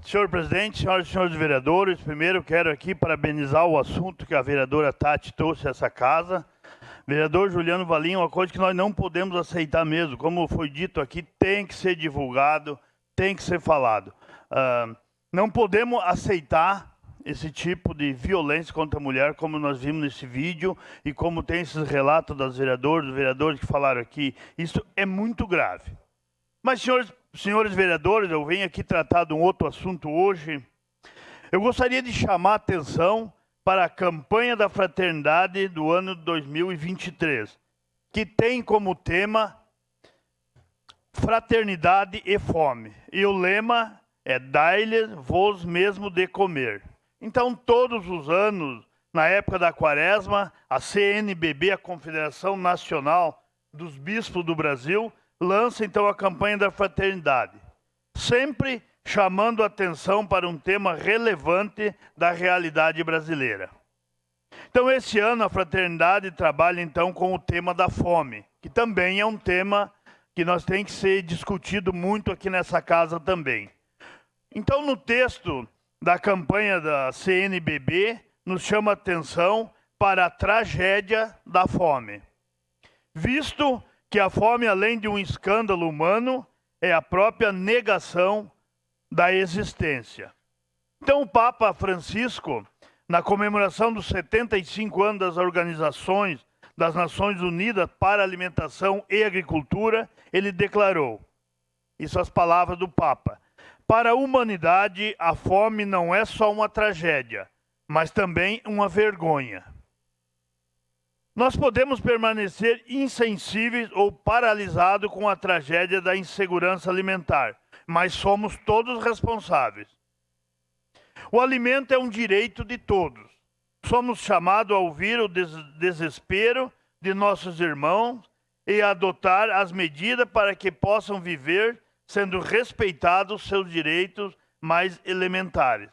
Senhor presidente, senhoras e senhores vereadores, primeiro quero aqui parabenizar o assunto que a vereadora Tati trouxe a essa casa. Vereador Juliano Valim, uma coisa que nós não podemos aceitar mesmo, como foi dito aqui, tem que ser divulgado, tem que ser falado. Não podemos aceitar esse tipo de violência contra a mulher, como nós vimos nesse vídeo, e como tem esses relatos dos vereadores que falaram aqui. Isso é muito grave. Mas, senhores vereadores, eu venho aqui tratar de um outro assunto hoje. Eu gostaria de chamar a atenção para a campanha da fraternidade do ano 2023, que tem como tema Fraternidade e Fome. E o lema é Dai-lhes vos mesmo de comer. Então, todos os anos, na época da quaresma, a CNBB, a Confederação Nacional dos Bispos do Brasil, lança então a campanha da fraternidade, sempre chamando atenção para um tema relevante da realidade brasileira. Então, esse ano a fraternidade trabalha então com o tema da fome, que também é um tema que nós tem que ser discutido muito aqui nessa casa também. Então, no texto da campanha da CNBB, nos chama a atenção para a tragédia da fome, visto que a fome, além de um escândalo humano, é a própria negação da existência. Então, o Papa Francisco, na comemoração dos 75 anos das organizações das Nações Unidas para a Alimentação e Agricultura, ele declarou, isso as palavras do Papa: para a humanidade, a fome não é só uma tragédia, mas também uma vergonha. Nós podemos permanecer insensíveis ou paralisados com a tragédia da insegurança alimentar, mas somos todos responsáveis. O alimento é um direito de todos. Somos chamados a ouvir o desespero de nossos irmãos e a adotar as medidas para que possam viver sendo respeitados seus direitos mais elementares.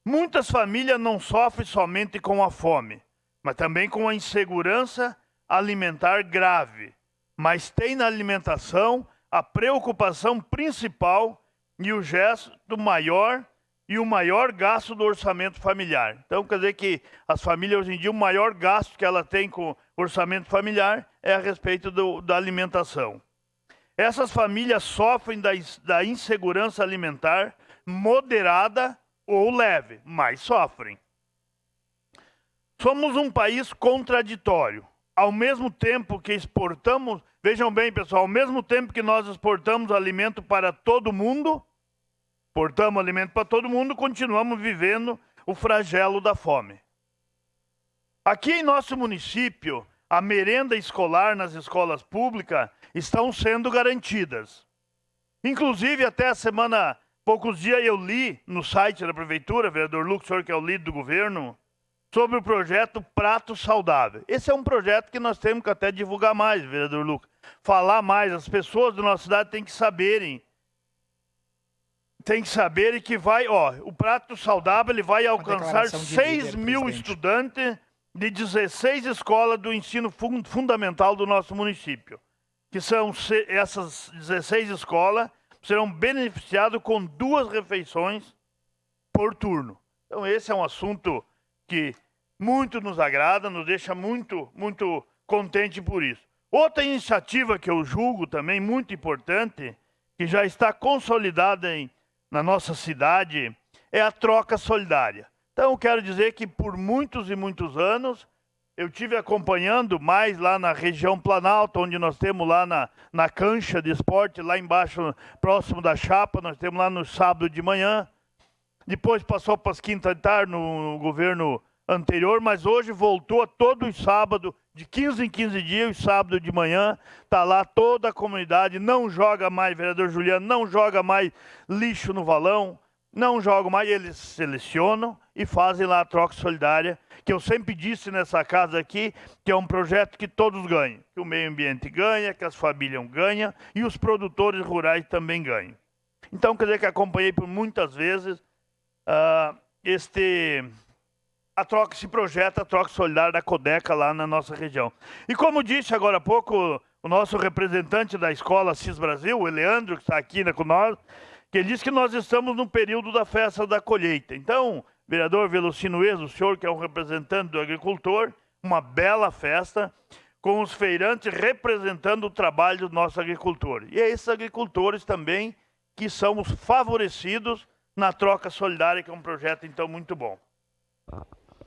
Muitas famílias não sofrem somente com a fome, mas também com a insegurança alimentar grave, mas tem na alimentação a preocupação principal e o gesto maior e o maior gasto do orçamento familiar. Então, quer dizer que as famílias hoje em dia, o maior gasto que ela tem com o orçamento familiar é a respeito da alimentação. Essas famílias sofrem da insegurança alimentar moderada ou leve, mas sofrem. Somos um país contraditório. Ao mesmo tempo que exportamos, vejam bem, pessoal, ao mesmo tempo que nós exportamos alimento para todo mundo, continuamos vivendo o flagelo da fome. Aqui em nosso município, a merenda escolar nas escolas públicas estão sendo garantidas. Inclusive, até a semana, poucos dias eu li no site da prefeitura, vereador Lucas, senhor que é o líder do governo, sobre o projeto Prato Saudável. Esse é um projeto que nós temos que até divulgar mais, vereador Lucas. Falar mais, as pessoas da nossa cidade têm que saberem. Que vai, o Prato Saudável ele vai alcançar 6 mil estudantes de 16 escolas do ensino fundamental do nosso município. Que são essas 16 escolas, serão beneficiadas com 2 refeições por turno. Então esse é um assunto que muito nos agrada, nos deixa muito, muito contente por isso. Outra iniciativa que eu julgo também muito importante, que já está consolidada na nossa cidade, é a troca solidária. Então, eu quero dizer que por muitos e muitos anos, eu tive acompanhando mais lá na região Planalto, onde nós temos lá na cancha de esporte, lá embaixo, próximo da chapa, nós temos lá no sábado de manhã. Depois passou para as quintas de tarde no governo anterior, mas hoje voltou a todos os sábados, de 15 em 15 dias, sábado de manhã, está lá toda a comunidade, não joga mais, vereador Juliano, não joga mais lixo no valão, não jogam mais, eles selecionam e fazem lá a troca solidária, que eu sempre disse nessa casa aqui, que é um projeto que todos ganham, que o meio ambiente ganha, que as famílias ganham e os produtores rurais também ganham. Então, quer dizer que acompanhei por muitas vezes esse projeto, a troca solidária da Codeca lá na nossa região. E como disse agora há pouco o nosso representante da escola CIS Brasil, o Leandro, que está aqui com nós, que ele diz que nós estamos no período da festa da colheita. Então, vereador Velocino Ezo, o senhor que é um representante do agricultor, uma bela festa, com os feirantes representando o trabalho do nosso agricultor. E é esses agricultores também que são os favorecidos na troca solidária, que é um projeto, então, muito bom.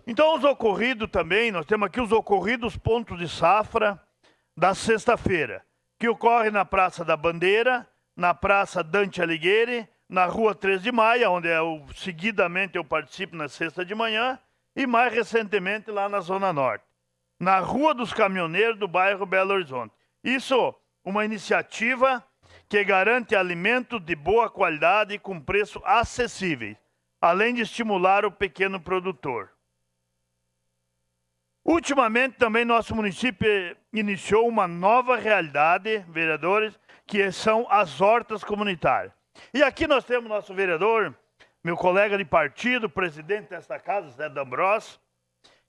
Então, os ocorridos também, nós temos aqui os ocorridos pontos de safra da sexta-feira, que ocorre na Praça da Bandeira, na Praça Dante Alighieri, na Rua 3 de Maio, onde seguidamente eu participo na sexta de manhã, e mais recentemente lá na Zona Norte, na Rua dos Caminhoneiros do bairro Belo Horizonte. Isso, uma iniciativa que garante alimentos de boa qualidade e com preço acessíveis, além de estimular o pequeno produtor. Ultimamente também nosso município iniciou uma nova realidade, vereadores, que são as hortas comunitárias. E aqui nós temos nosso vereador, meu colega de partido, presidente desta casa, Zé D'Ambrosio,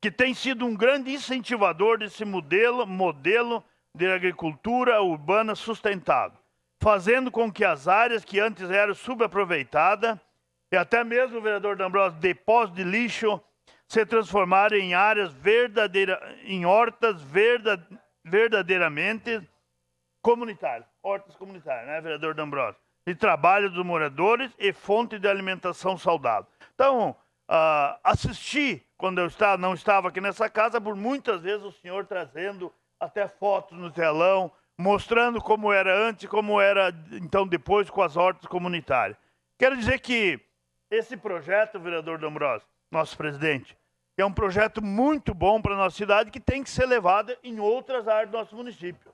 que tem sido um grande incentivador desse modelo de agricultura urbana sustentável, fazendo com que as áreas que antes eram subaproveitadas, e até mesmo, vereador D'Ambrosio, depósito de lixo, se transformarem em áreas em hortas verdadeiramente comunitárias, hortas comunitárias, né, vereador D'Ambrosio? De trabalho dos moradores e fonte de alimentação saudável. Então, assisti, quando eu não estava aqui nessa casa, por muitas vezes o senhor trazendo até fotos no telão, mostrando como era antes, como era então depois com as hortas comunitárias. Quero dizer que esse projeto, vereador D'Ambrosio, nosso presidente, é um projeto muito bom para a nossa cidade, que tem que ser levado em outras áreas do nosso município.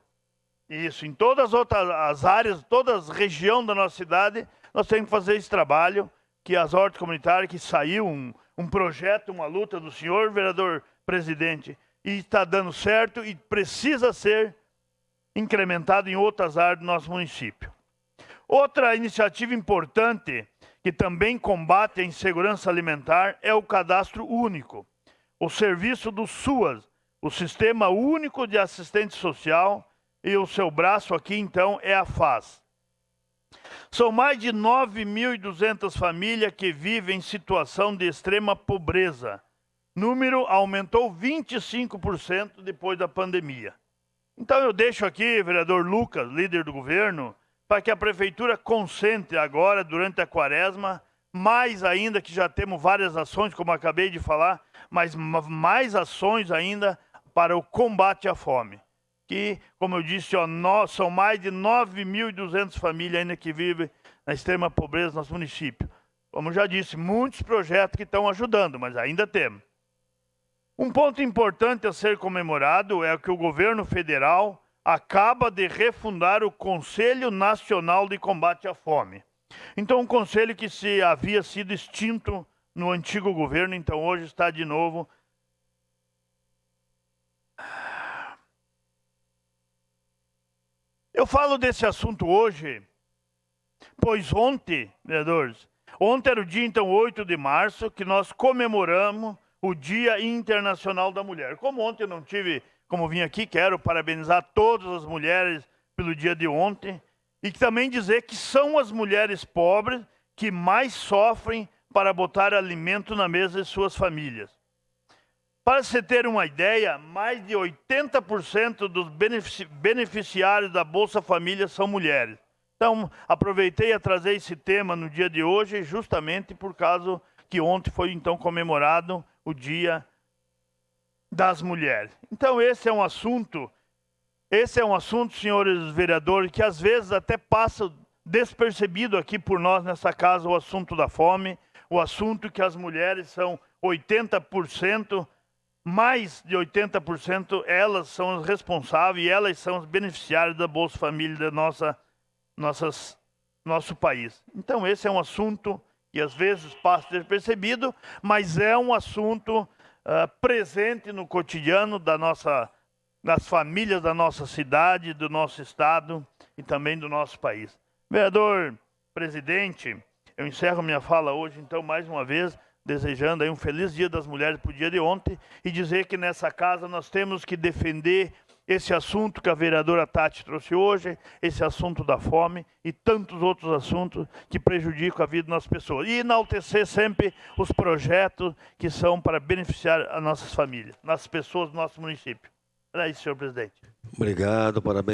Isso, em todas as outras áreas, todas as regiões da nossa cidade, nós temos que fazer esse trabalho, que as hortas comunitárias, que saiu um projeto, uma luta do senhor vereador presidente, e está dando certo e precisa ser incrementado em outras áreas do nosso município. Outra iniciativa importante que também combate a insegurança alimentar é o Cadastro Único, o serviço do SUAS, o Sistema Único de Assistência Social, e o seu braço aqui, então, é a FAS. São mais de 9.200 famílias que vivem em situação de extrema pobreza. Número aumentou 25% depois da pandemia. Então eu deixo aqui, vereador Lucas, líder do governo, para que a prefeitura concentre agora, durante a quaresma, mais ainda, que já temos várias ações, como acabei de falar, mas mais ações ainda para o combate à fome. Que, como eu disse, são mais de 9.200 famílias ainda que vivem na extrema pobreza no nosso município. Como já disse, muitos projetos que estão ajudando, mas ainda temos. Um ponto importante a ser comemorado é que o governo federal acaba de refundar o Conselho Nacional de Combate à Fome. Então, um conselho que havia sido extinto no antigo governo, então hoje está de novo. Eu falo desse assunto hoje, pois ontem, vereadores, ontem era o dia, então, 8 de março, que nós comemoramos o Dia Internacional da Mulher. Como ontem eu não tive como vim aqui, quero parabenizar todas as mulheres pelo dia de ontem, e também dizer que são as mulheres pobres que mais sofrem para botar alimento na mesa de suas famílias. Para você ter uma ideia, mais de 80% dos beneficiários da Bolsa Família são mulheres. Então, aproveitei a trazer esse tema no dia de hoje, justamente por causa que ontem foi então comemorado o Dia das Mulheres. Então, esse é um assunto, senhores vereadores, que às vezes até passa despercebido aqui por nós nessa casa, o assunto da fome, o assunto que as mulheres são 80%, mais de 80%, elas são as responsáveis e elas são as beneficiárias da Bolsa Família da nosso país. Então, esse é um assunto que às vezes passa despercebido, mas é um assunto presente no cotidiano das famílias da nossa cidade, do nosso estado e também do nosso país. Vereador presidente, eu encerro minha fala hoje, então, mais uma vez, desejando aí um feliz Dia das Mulheres para o dia de ontem e dizer que nessa casa nós temos que defender esse assunto que a vereadora Tati trouxe hoje, esse assunto da fome e tantos outros assuntos que prejudicam a vida das pessoas. E enaltecer sempre os projetos que são para beneficiar as nossas famílias, as pessoas do nosso município. Era isso, senhor presidente. Obrigado, parabéns.